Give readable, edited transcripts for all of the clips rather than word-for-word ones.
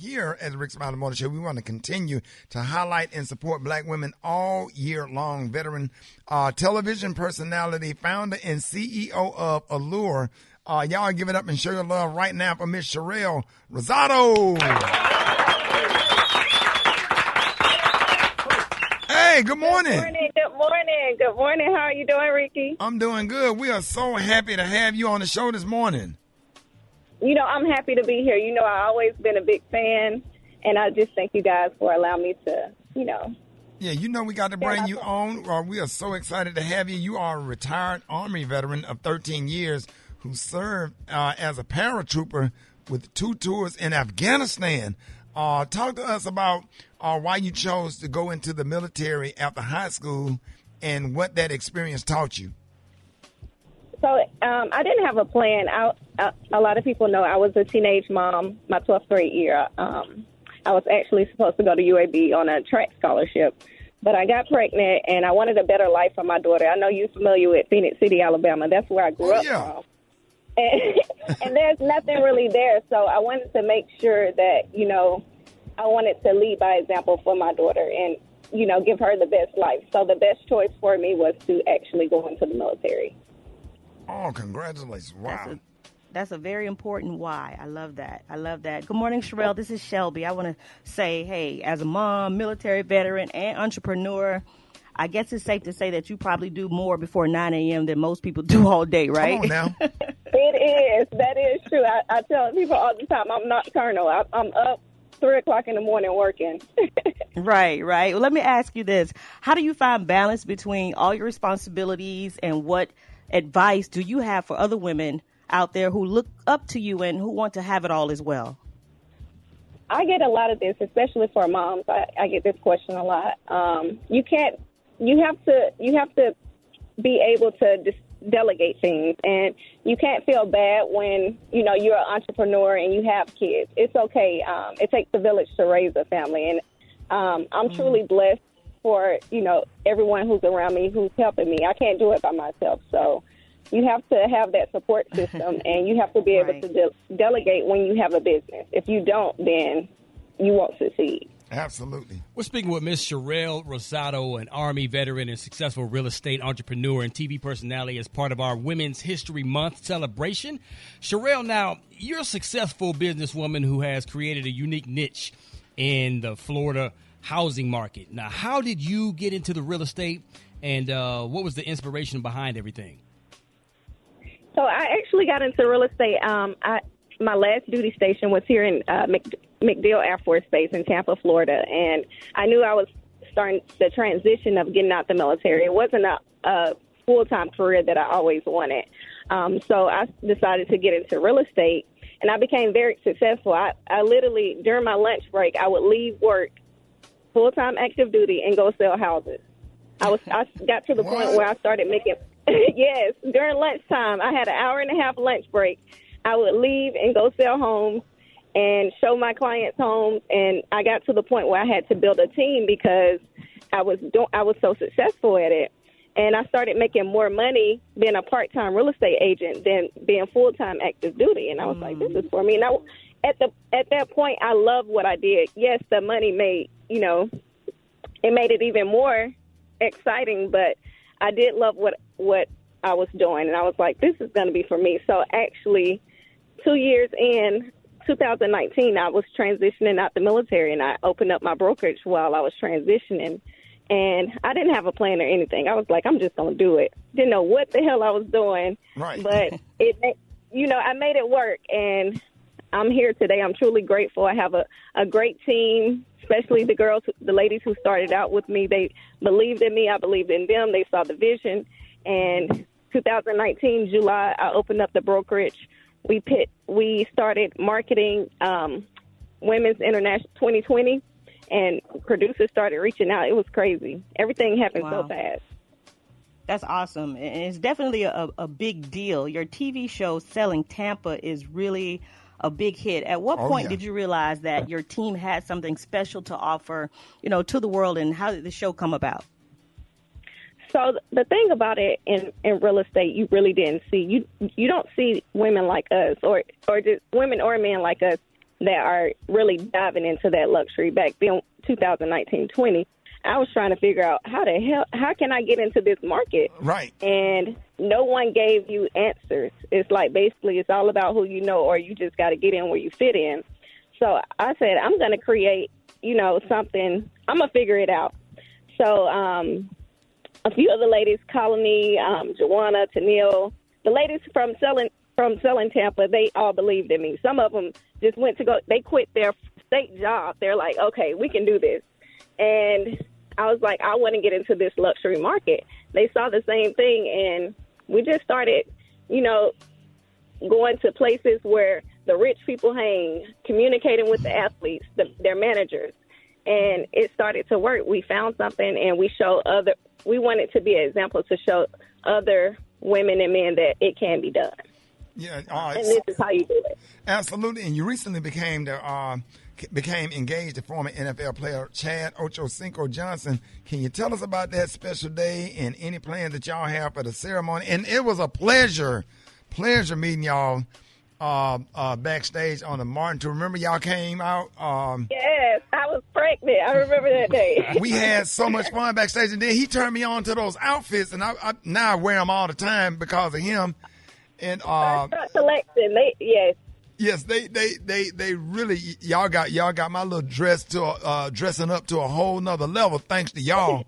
here at the Rick Smiley Morning Show, we want to continue to highlight and support Black women all year long. Veteran television personality, founder and CEO of Allure. Y'all give it up and show your love right now for Miss Sharelle Rosado. Hey, good morning. Good morning. How are you doing, Rickey? I'm doing good. We are so happy to have you on the show this morning. You know, I'm happy to be here. You know, I've always been a big fan, and I just thank you guys for allowing me to, Yeah, you know we got to bring you on. We are so excited to have you. You are a retired Army veteran of 13 years who served as a paratrooper with 2 tours in Afghanistan. Talk to us about why you chose to go into the military after high school and what that experience taught you. So I didn't have a plan. A lot of people know I was a teenage mom my 12th grade year. I was actually supposed to go to UAB on a track scholarship, but I got pregnant, and I wanted a better life for my daughter. I know you're familiar with Phoenix City, Alabama. That's where I grew up from. And there's nothing really there, so I wanted to make sure that, I wanted to lead by example for my daughter and, give her the best life. So the best choice for me was to actually go into the military. Oh, congratulations. Wow. That's a very important why. I love that. Good morning, Sharelle. This is Shelby. I want to say, hey, as a mom, military veteran, and entrepreneur, I guess it's safe to say that you probably do more before 9 a.m. than most people do all day, right? Come on now. It is. That is true. I tell people all the time, I'm nocturnal. I'm up 3 o'clock in the morning working. Right. Well, let me ask you this. How do you find balance between all your responsibilities, and what advice do you have for other women out there who look up to you and who want to have it all as well? I get a lot of this, especially for moms. I get this question a lot. You have to be able to just delegate things, and you can't feel bad when, you're an entrepreneur and you have kids. It's okay. It takes a village to raise a family, and I'm truly blessed for, everyone who's around me, who's helping me. I can't do it by myself. So you have to have that support system, and you have to be able to delegate when you have a business. If you don't, then you won't succeed. Absolutely. We're speaking with Miss Sharelle Rosado, an Army veteran and successful real estate entrepreneur and TV personality, as part of our Women's History Month celebration. Sharelle, now, you're a successful businesswoman who has created a unique niche in the Florida housing market. Now, how did you get into the real estate, and what was the inspiration behind everything? So I actually got into real estate. My last duty station was here in MacDill Air Force Base in Tampa, Florida, and I knew I was starting the transition of getting out the military. It wasn't a full-time career that I always wanted. So I decided to get into real estate, and I became very successful. I literally, during my lunch break, I would leave work, full-time active duty, and go sell houses. I got to the point where I started making, yes, during lunchtime. I had an hour-and-a-half lunch break. I would leave and go sell homes and show my clients homes, and I got to the point where I had to build a team because I was so successful at it. And I started making more money being a part-time real estate agent than being full-time active duty. And I was like, this is for me. And at that point, I loved what I did. Yes, the money made, it made it even more exciting, but I did love what I was doing. And I was like, this is going to be for me. So actually, 2 years in, 2019, I was transitioning out the military, and I opened up my brokerage while I was transitioning. And I didn't have a plan or anything. I was like, I'm just going to do it. Didn't know what the hell I was doing. Right. But, I made it work, and I'm here today. I'm truly grateful. I have a great team, especially the ladies who started out with me. They believed in me. I believed in them. They saw the vision. And 2019, July, I opened up the brokerage. We started marketing Women's International 2020, and producers started reaching out. It was crazy. Everything happened so fast. That's awesome. And it's definitely a big deal. Your TV show, Selling Tampa, is really a big hit. At what point did you realize that your team had something special to offer, to the world, and how did the show come about? So the thing about it in real estate, you really didn't see. You don't see women like us or just women or men like us that are really diving into that luxury. Back then, 2019-20, I was trying to figure out how can I get into this market? Right. And no one gave you answers. It's like basically it's all about who you know, or you just got to get in where you fit in. So I said, I'm going to create, something. I'm going to figure it out. So a few of the ladies calling me, Joanna, Tennille, the ladies from selling Tampa, they all believed in me. Some of them just they quit their state job. They're like, okay, we can do this. And I was like, I want to get into this luxury market. They saw the same thing, and we just started, going to places where the rich people hang, communicating with the athletes, their managers. And it started to work. We found something, and we wanted to be an example to show other women and men that it can be done. Yeah, and this is how you do it. Absolutely. And you recently became engaged to former NFL player Chad Ochocinco Johnson. Can you tell us about that special day and any plans that y'all have for the ceremony? And it was a pleasure meeting y'all backstage on the Martin tour. Remember y'all came out? Yes, I was pregnant. I remember that day. We had so much fun backstage, and then he turned me on to those outfits, and I now wear them all the time because of him. And selection, yes, they really y'all got my little dress to dressing up to a whole nother level thanks to y'all.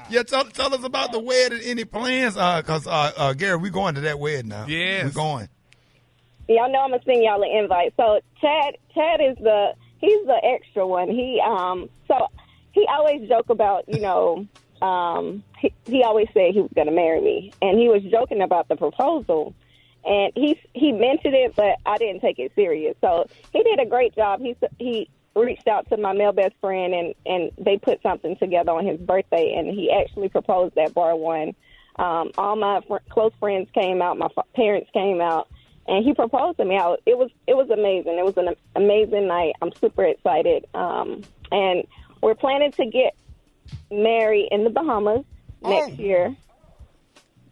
Yeah, tell us about the wedding. Any plans? Because Gary, we going to that wedding now. Yes, we're going. Y'all know I'm gonna send y'all an invite. So Chad is he's the extra one. He always joke about he always said he was going to marry me, and he was joking about the proposal, and he mentioned it, but I didn't take it serious. So he did a great job. He reached out to my male best friend, and they put something together on his birthday, and he actually proposed at Bar One. All my close friends came out, my parents came out, and he proposed to me. It was amazing. It was an amazing night. I'm super excited, and we're planning to get married in the Bahamas next year.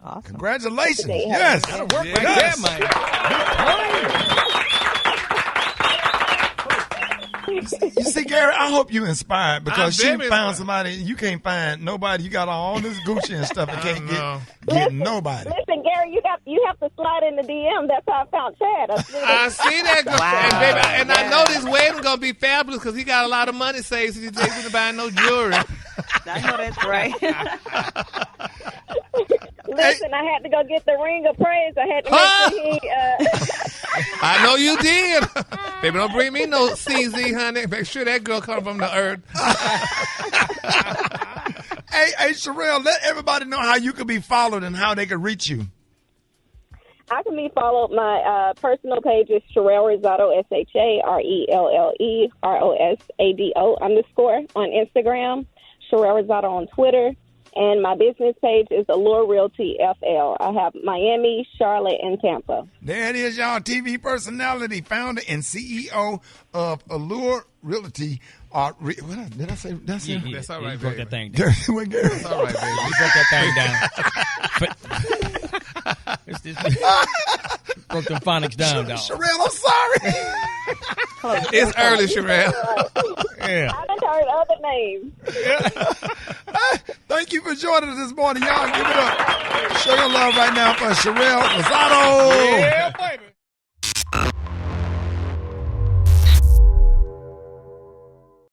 Awesome. Congratulations. Yes. That'll work right there, man. You see, Gary, I hope you inspired because she found somebody you can't find nobody. You got all this Gucci and stuff and can't get nobody. Listen, Gary, you have to slide in the DM. That's how I found Chad. I see that. Wow. And I know this wedding going to be fabulous because he got a lot of money saved so he's not buying no jewelry. I know that's right. Listen, I had to go get the ring of praise. I had to make sure I know you did. Baby, don't bring me no CZ, honey. Make sure that girl come from the earth. Hey, Sharelle, let everybody know how you can be followed and how they can reach you. I can be followed. My personal page is Sharelle Rosado, SharelleRoSado _ on Instagram, Sharelle Rosado on Twitter, and my business page is Allure Realty FL. I have Miami, Charlotte, and Tampa. There it is, y'all. TV personality, founder, and CEO of Allure Realty. What did I say? That's it. That's all right, you broke baby. that thing down. That's all right, baby. You broke that thing down. Broke them phonics down, dog. Sharelle, I'm sorry. It's early, Sharelle. Yeah. I done heard other names. Thank you for joining us this morning, y'all. Give it up. Show your love right now for Sharelle Rosado. Yeah.